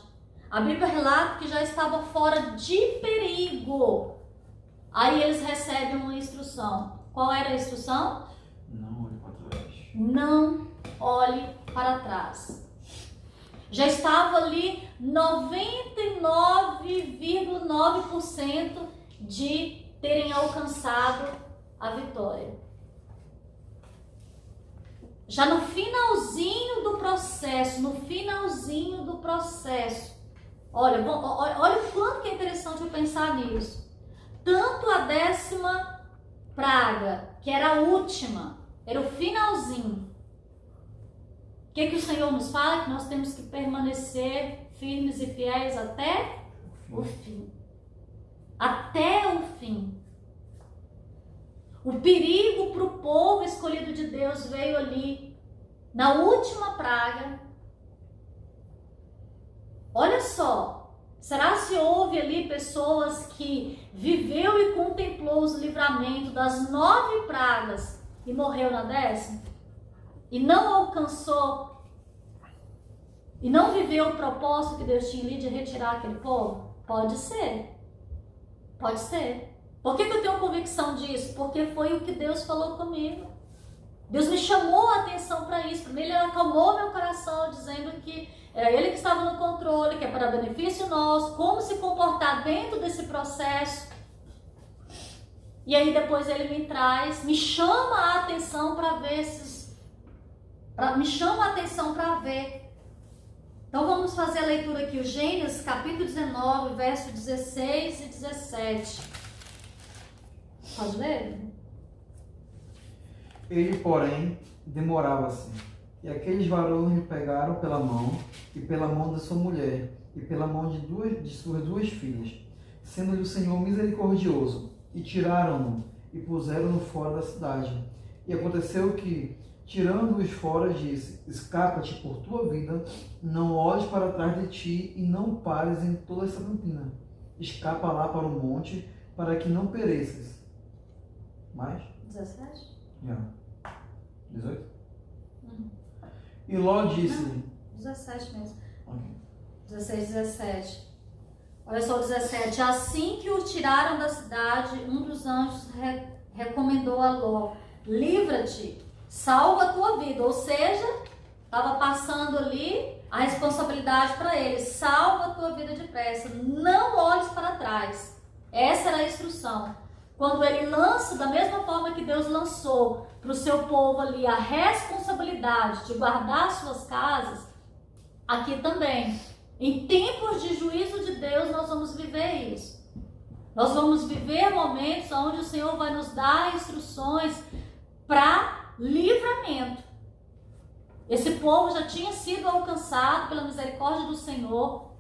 Speaker 1: A Bíblia relata que já estava fora de perigo. Aí eles recebem uma instrução. Qual era a instrução?
Speaker 5: Não olhe para trás.
Speaker 1: Não olhe para trás. Já estava ali 99,9% de terem alcançado a vitória. Já no finalzinho do processo, olha o quanto que é interessante eu pensar nisso. Tanto a 10ª praga, que era a última, era o finalzinho. O que o Senhor nos fala? Que nós temos que permanecer firmes e fiéis até o fim. Até o fim. O perigo para o povo escolhido de Deus veio ali, na última praga. Olha só, será se houve ali pessoas que viveu e contemplou os livramentos das 9 pragas e morreu na 10ª? E não alcançou, e não viveu o propósito que Deus tinha ali de retirar aquele povo? Pode ser. Pode ser. Por que eu tenho convicção disso? Porque foi o que Deus falou comigo. Deus me chamou a atenção para isso. Primeiro ele acalmou meu coração, dizendo que era ele que estava no controle, que é para benefício nosso, como se comportar dentro desse processo. E aí depois ele me traz, me chama a atenção para ver ver. Então vamos fazer a leitura aqui, o Gênesis capítulo 19, verso 16 e 17. Pode ler?
Speaker 5: Ele, porém, demorava-se, e aqueles varões o pegaram pela mão e pela mão da sua mulher, e pela mão de suas duas filhas, sendo-lhe o Senhor misericordioso, e tiraram-no e puseram-no fora da cidade. E aconteceu que, tirando-os fora, disse: escapa-te por tua vida, não olhes para trás de ti e não pares em toda essa campina. Escapa lá para o monte, para que não pereças. Mais?
Speaker 1: 17?
Speaker 5: Já. 18? E Ló disse-lhe...
Speaker 1: 17 mesmo.
Speaker 5: Ok.
Speaker 1: 16, 17. Olha só o 17. Assim que o tiraram da cidade, um dos anjos recomendou a Ló: livra-te, salva a tua vida. Ou seja, estava passando ali a responsabilidade para ele: salva a tua vida depressa, não olhes para trás. Essa era a instrução. Quando ele lança, da mesma forma que Deus lançou para o seu povo ali a responsabilidade de guardar suas casas, aqui também, em tempos de juízo de Deus, nós vamos viver isso. Nós vamos viver momentos onde o Senhor vai nos dar instruções para livramento. Esse povo já tinha sido alcançado pela misericórdia do Senhor,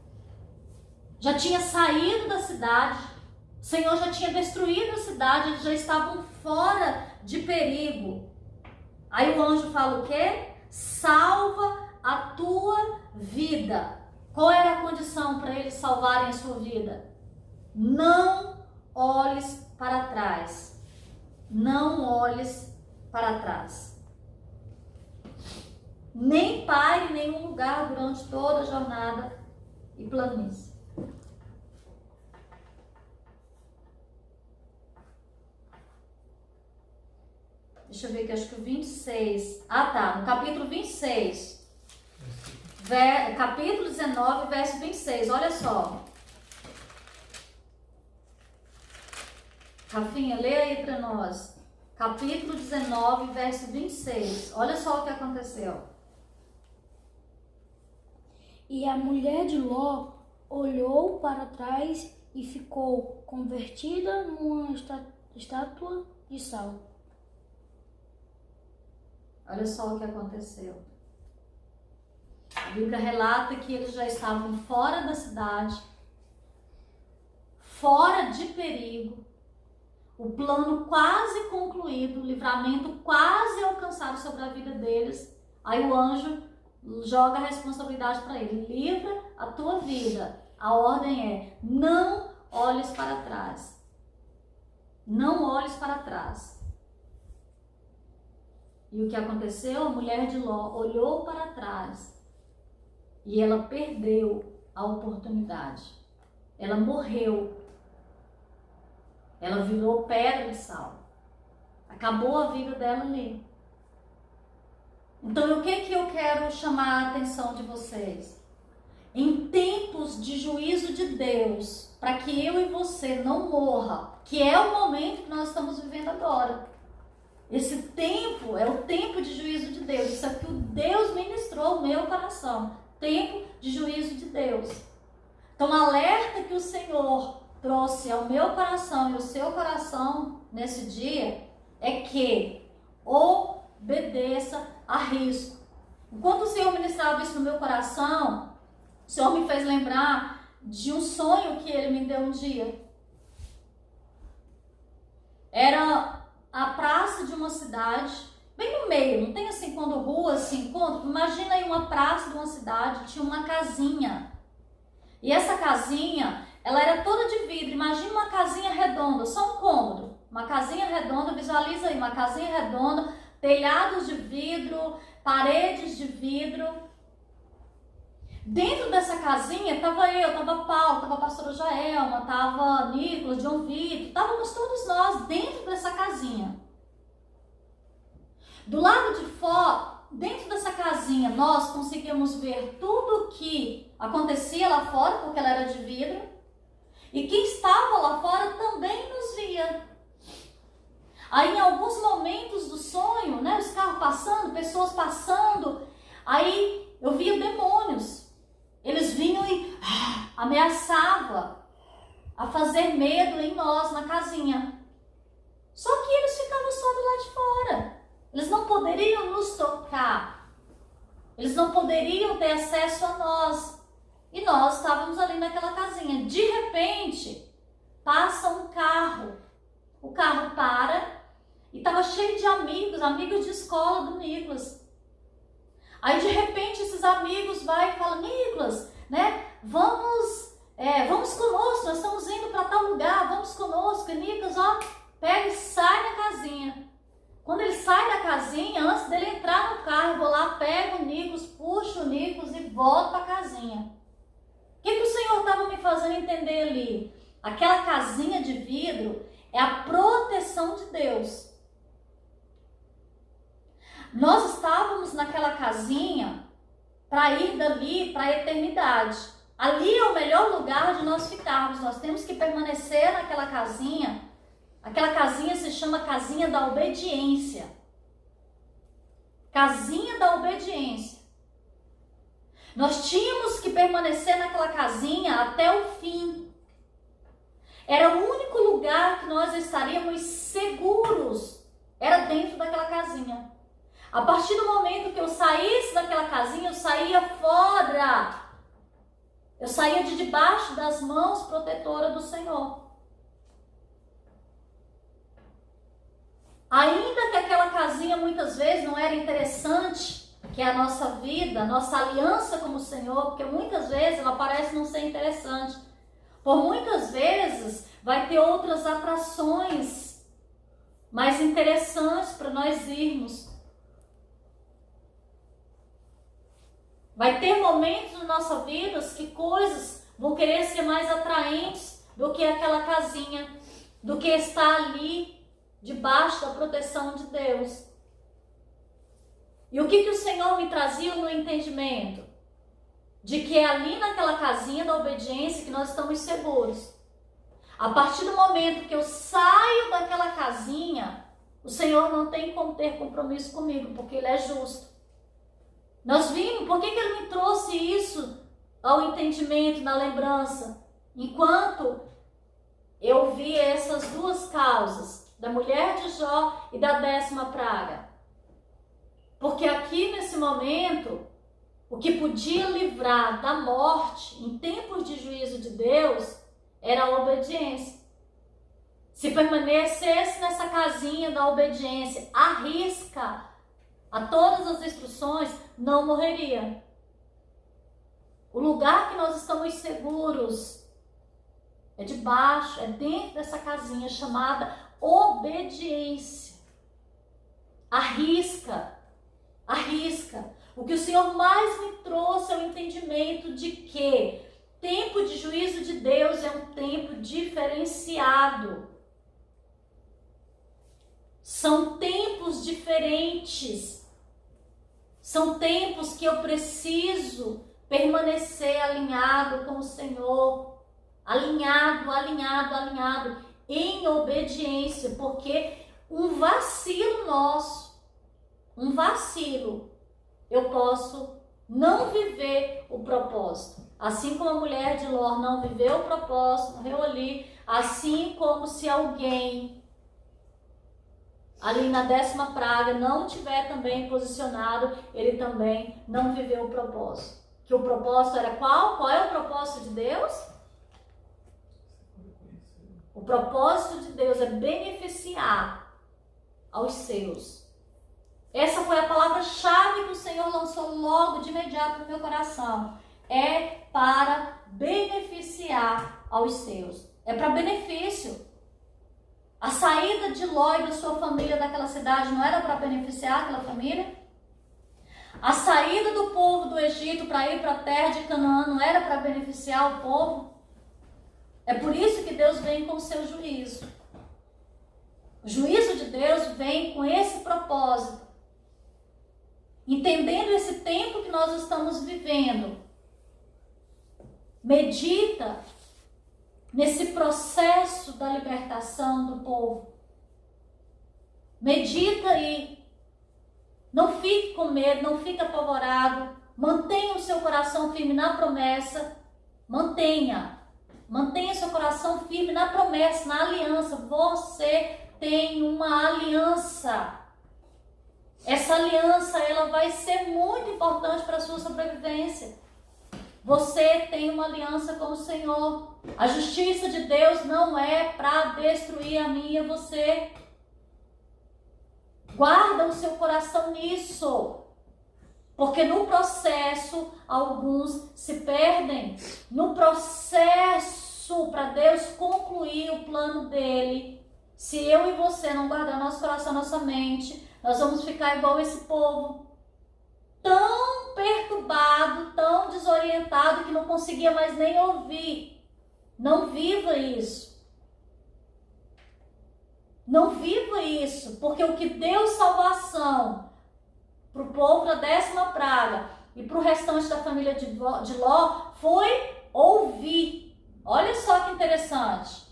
Speaker 1: já tinha saído da cidade, o Senhor já tinha destruído a cidade, eles já estavam fora de perigo. Aí o anjo fala o quê? Salva a tua vida. Qual era a condição para eles salvarem a sua vida? Não olhes para trás. Não olhes para trás. Nem pare em nenhum lugar durante toda a jornada e planície. Deixa eu ver aqui, acho que o 26. Ah, tá. No capítulo 26. Capítulo 19, verso 26. Olha só. Rafinha, lê aí para nós. Capítulo 19, verso 26. Olha só o que aconteceu.
Speaker 4: E a mulher de Ló olhou para trás e ficou convertida numa estátua de sal.
Speaker 1: Olha só o que aconteceu. A Bíblia relata que eles já estavam fora da cidade, fora de perigo, o plano quase concluído, o livramento quase alcançado sobre a vida deles. Aí o anjo joga a responsabilidade para ele: livra a tua vida. A ordem é: não olhes para trás. Não olhes para trás. E o que aconteceu? A mulher de Ló olhou para trás e ela perdeu a oportunidade. Ela morreu. Ela virou pedra de sal. Acabou a vida dela ali. Então, o que eu quero chamar a atenção de vocês? Em tempos de juízo de Deus, para que eu e você não morra, que é o momento que nós estamos vivendo agora. Esse tempo é o tempo de juízo de Deus. Isso é que o Deus ministrou ao meu coração. Tempo de juízo de Deus. Então, o alerta que o Senhor trouxe ao meu coração e ao seu coração nesse dia é que obedeça a risco. Enquanto o Senhor ministrava isso no meu coração, o Senhor me fez lembrar de um sonho que Ele me deu um dia. Era a praça de uma cidade, bem no meio, não tem assim quando ruas se encontram. Imagina aí uma praça de uma cidade, tinha uma casinha. E essa casinha, ela era toda de vidro. Imagina uma casinha redonda, só um cômodo. Uma casinha redonda, visualiza aí, uma casinha redonda, telhados de vidro, paredes de vidro. Dentro dessa casinha estava eu, estava Paulo, estava a pastora Joelma, estava Nicolas, John Vitor, estávamos todos nós dentro dessa casinha. Do lado de fora, dentro dessa casinha, nós conseguíamos ver tudo o que acontecia lá fora, porque ela era de vidro, e quem estava lá fora também nos via. Aí, em alguns momentos do sonho, né, os carros passando, pessoas passando, aí eu via demônios. Eles vinham e ameaçavam a fazer medo em nós, na casinha. Só que eles ficavam só do lado de fora. Eles não poderiam nos tocar. Eles não poderiam ter acesso a nós. E nós estávamos ali naquela casinha. De repente, passa um carro. O carro para e estava cheio de amigos de escola do Nicolas. Aí, de repente, esses amigos vão e falam: Nicolas, né, vamos conosco, nós estamos indo para tal lugar, vamos conosco. E Nicolas, pega e sai da casinha. Quando ele sai da casinha, antes dele entrar no carro, eu vou lá, pego o Nicolas, puxo o Nicolas e volto para a casinha. O que o Senhor estava me fazendo entender ali? Aquela casinha de vidro é a proteção de Deus. Nós estávamos naquela casinha para ir dali para a eternidade. Ali é o melhor lugar de nós ficarmos. Nós temos que permanecer naquela casinha. Aquela casinha se chama casinha da obediência. Casinha da obediência. Nós tínhamos que permanecer naquela casinha até o fim. Era o único lugar que nós estaríamos seguros. Era dentro daquela casinha. A partir do momento que eu saísse daquela casinha, eu saía fora. Eu saía de debaixo das mãos protetoras do Senhor. Ainda que aquela casinha muitas vezes não era interessante, que é a nossa vida, a nossa aliança com o Senhor, porque muitas vezes ela parece não ser interessante. Por muitas vezes vai ter outras atrações mais interessantes para nós irmos. Vai ter momentos na nossa vida que coisas vão querer ser mais atraentes do que aquela casinha, do que estar ali debaixo da proteção de Deus. E o que o Senhor me trazia no entendimento? De que é ali naquela casinha da obediência que nós estamos seguros. A partir do momento que eu saio daquela casinha, o Senhor não tem como ter compromisso comigo, porque Ele é justo. Nós vimos, por que Ele me trouxe isso ao entendimento, na lembrança? Enquanto eu vi essas duas causas, da mulher de Jó e da 10ª praga. Porque aqui nesse momento, o que podia livrar da morte em tempos de juízo de Deus era a obediência. Se permanecesse nessa casinha da obediência, arrisca a todas as instruções, não morreria. O lugar que nós estamos seguros é debaixo, é dentro dessa casinha chamada obediência. Arrisca. O que o Senhor mais me trouxe é o entendimento de que tempo de juízo de Deus é um tempo diferenciado. São tempos diferentes. São tempos que eu preciso permanecer alinhado com o Senhor. Alinhado em obediência, porque um vacilo nosso, eu posso não viver o propósito. Assim como a mulher de Ló não viveu o propósito, morreu ali, assim como se alguém ali na 10ª praga não tiver também posicionado, ele também não viveu o propósito. Que o propósito era qual? Qual é o propósito de Deus? O propósito de Deus é beneficiar aos seus. Essa foi a palavra-chave que o Senhor lançou logo de imediato no meu coração. É para beneficiar aos seus. É para benefício. A saída de Ló e da sua família daquela cidade não era para beneficiar aquela família? A saída do povo do Egito para ir para a terra de Canaã não era para beneficiar o povo? É por isso que Deus vem com o seu juízo. O juízo de Deus vem com esse propósito. Entendendo esse tempo que nós estamos vivendo, medita nesse processo da libertação do povo. Medita aí. Não fique com medo, não fique apavorado. Mantenha o seu coração firme na promessa. Mantenha seu coração firme na promessa, na aliança. Você tem uma aliança. Essa aliança, ela vai ser muito importante para a sua sobrevivência. Você tem uma aliança com o Senhor. A justiça de Deus não é para destruir a mim e a você. Guarda o seu coração nisso. Porque no processo, alguns se perdem. No processo, para Deus concluir o plano dele, se eu e você não guardar nosso coração, nossa mente, nós vamos ficar igual esse povo. Tão perturbado, tão desorientado, que não conseguia mais nem ouvir. Não viva isso. Não viva isso, porque o que deu salvação para o povo da 10ª praga e para o restante da família de Ló foi ouvir. Olha só que interessante.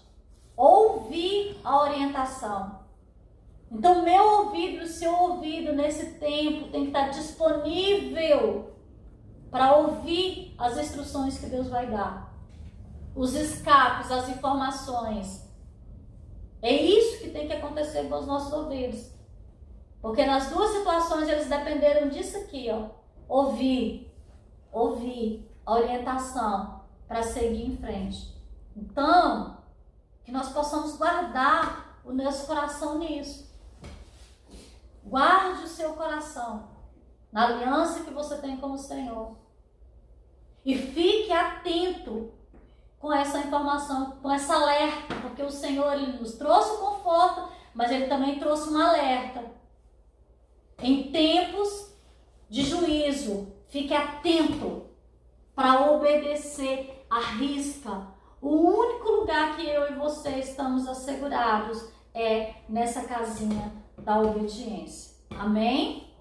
Speaker 1: Ouvir a orientação. Então, meu ouvido e o seu ouvido nesse tempo tem que estar disponível para ouvir as instruções que Deus vai dar. Os escapes, as informações. É isso que tem que acontecer com os nossos ouvidos. Porque nas duas situações eles dependeram disso aqui, ó. Ouvir a orientação para seguir em frente. Então, que nós possamos guardar o nosso coração nisso. Guarde o seu coração na aliança que você tem com o Senhor. E fique atento com essa informação, com essa alerta, porque o Senhor ele nos trouxe o conforto, mas ele também trouxe um alerta. Em tempos de juízo, fique atento para obedecer à risca. O único lugar que eu e você estamos assegurados é nessa casinha da obediência. Amém?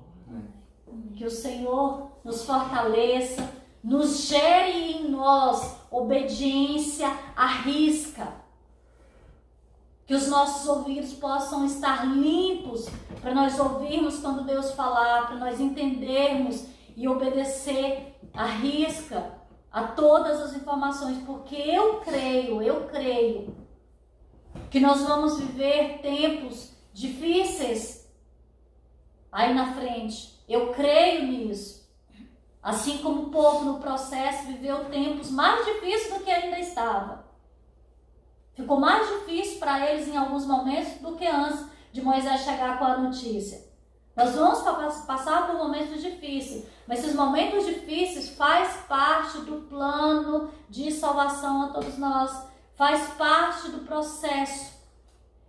Speaker 1: Que o Senhor nos fortaleça, nos gere em nós obediência à risca. Que os nossos ouvidos possam estar limpos para nós ouvirmos quando Deus falar, para nós entendermos e obedecer à risca a todas as informações, porque eu creio que nós vamos viver tempos difíceis aí na frente. Eu creio nisso. Assim como o povo no processo viveu tempos mais difíceis do que ainda estava. Ficou mais difícil para eles em alguns momentos do que antes de Moisés chegar com a notícia. Nós vamos passar por momentos difíceis, mas esses momentos difíceis faz parte do plano de salvação a todos nós, faz parte do processo.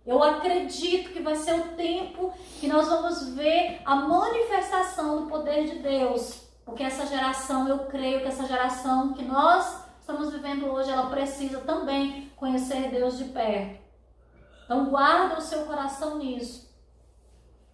Speaker 1: Eu acredito que vai ser o tempo que nós vamos ver a manifestação do poder de Deus, porque essa geração, eu creio que essa geração que nós estamos vivendo hoje, ela precisa também conhecer Deus de perto. Então guarda o seu coração nisso.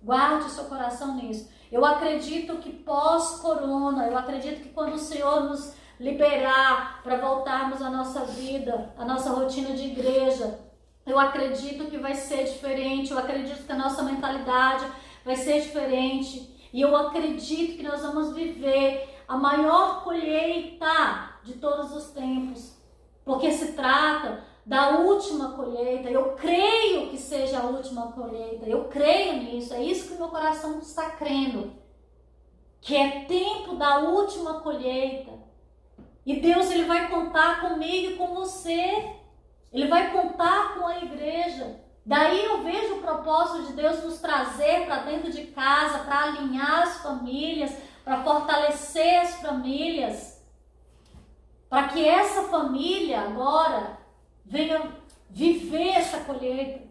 Speaker 1: Guarde o seu coração nisso. Eu acredito que pós-corona, eu acredito que quando o Senhor nos liberar para voltarmos à nossa vida, à nossa rotina de igreja, eu acredito que vai ser diferente. Eu acredito que a nossa mentalidade vai ser diferente. E eu acredito que nós vamos viver a maior colheita de todos os tempos. Porque se trata da última colheita. Eu creio que seja a última colheita. Eu creio nisso. É isso que o meu coração está crendo. Que é tempo da última colheita. E Deus ele vai contar comigo e com você. Ele vai contar com a igreja. Daí eu vejo o propósito de Deus nos trazer para dentro de casa, para alinhar as famílias, para fortalecer as famílias. Para que essa família agora venha viver essa colheita.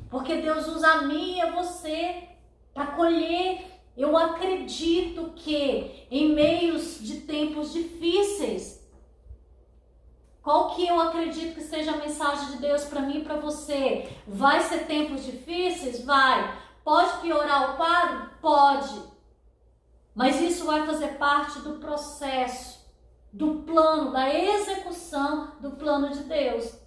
Speaker 1: Porque Deus usa a mim e a você para colher. Eu acredito que em meios de tempos difíceis, qual que eu acredito que seja a mensagem de Deus para mim e para você? Vai ser tempos difíceis? Vai. Pode piorar o quadro? Pode. Mas isso vai fazer parte do processo, do plano, da execução do plano de Deus.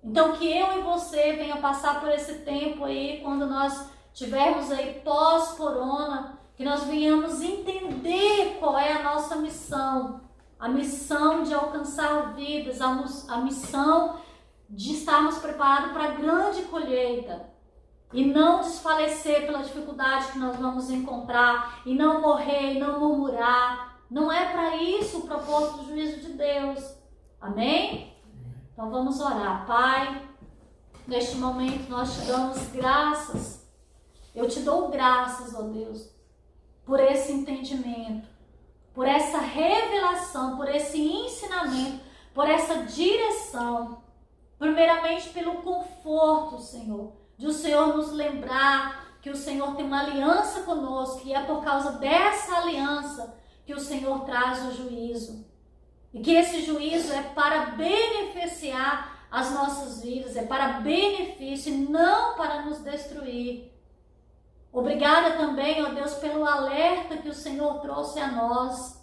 Speaker 1: Então que eu e você venha passar por esse tempo aí, quando nós tivermos aí pós-corona, que nós venhamos entender qual é a nossa missão. A missão de alcançar vidas, a missão de estarmos preparados para a grande colheita. E não desfalecer pela dificuldade que nós vamos encontrar, e não morrer, e não murmurar, Não é para isso o propósito do juízo de Deus. Amém? Então vamos orar. Pai, neste momento nós te damos graças. Eu te dou graças, ó Deus, por esse entendimento, por essa revelação, por esse ensinamento, por essa direção. Primeiramente pelo conforto, Senhor, de o Senhor nos lembrar que o Senhor tem uma aliança conosco e é por causa dessa aliança que o Senhor traz o juízo. E que esse juízo é para beneficiar as nossas vidas, é para benefício e não para nos destruir. Obrigada também, ó Deus, pelo alerta que o Senhor trouxe a nós.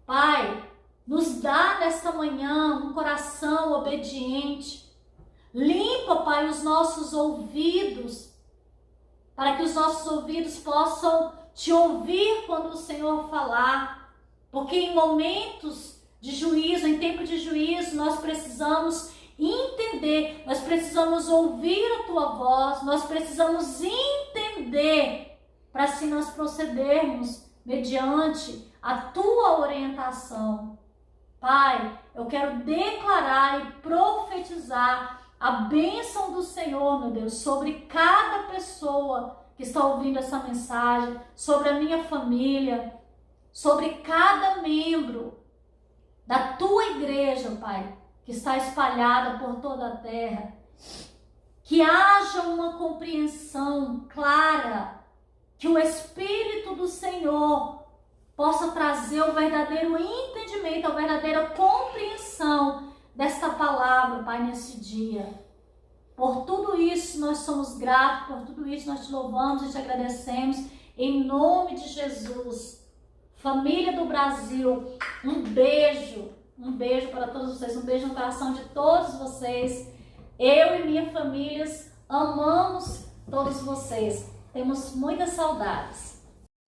Speaker 1: Pai, nos dá nesta manhã um coração obediente. Limpa, Pai, os nossos ouvidos, para que os nossos ouvidos possam te ouvir quando o Senhor falar. Porque em momentos de juízo, em tempo de juízo, nós precisamos entender, nós precisamos ouvir a tua voz, nós precisamos entender para assim nós procedermos mediante a tua orientação. Pai, eu quero declarar e profetizar a bênção do Senhor, meu Deus, sobre cada pessoa que está ouvindo essa mensagem, sobre a minha família, sobre cada membro da tua igreja, Pai, que está espalhada por toda a terra. Que haja uma compreensão clara, que o Espírito do Senhor possa trazer o verdadeiro entendimento, a verdadeira compreensão desta palavra, Pai, nesse dia. Por tudo isso nós somos gratos, por tudo isso nós te louvamos e te agradecemos, em nome de Jesus. Família do Brasil, um beijo para todos vocês, um beijo no coração de todos vocês. Eu e minha família amamos todos vocês, temos muitas saudades.